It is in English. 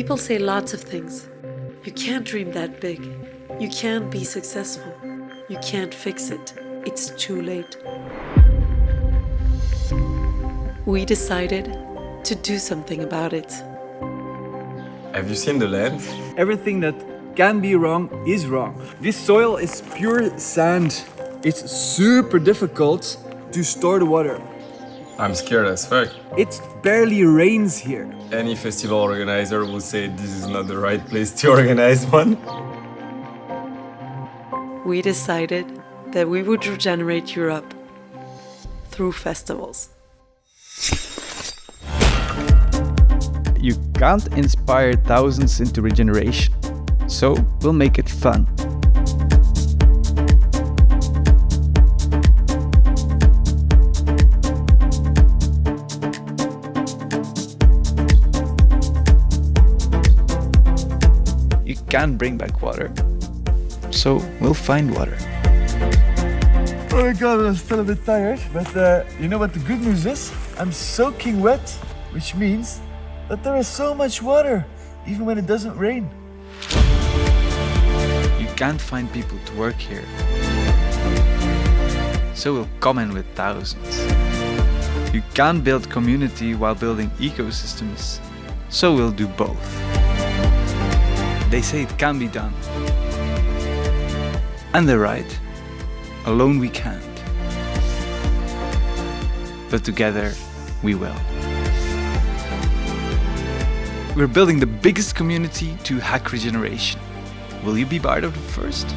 People say lots of things. You can't dream that big. You can't be successful. You can't fix it. It's too late. We decided to do something about it. Have you seen the land? Everything that can be wrong is wrong. This soil is pure sand. It's super difficult to store the water. I'm scared as fuck. It barely rains here. Any festival organizer will say this is not the right place to organize one. We decided that we would regenerate Europe through festivals. You can't inspire thousands into regeneration, so we'll make it fun. You can't bring back water, so we'll find water. Oh my god, I'm still a bit tired, but you know what the good news is? I'm soaking wet, which means that there is so much water, even when it doesn't rain. You can't find people to work here, so we'll come in with thousands. You can't build community while building ecosystems, so we'll do both. They say it can be done. And they're right. Alone we can't. But together we will. We're building the biggest community to hack regeneration. Will you be part of the first?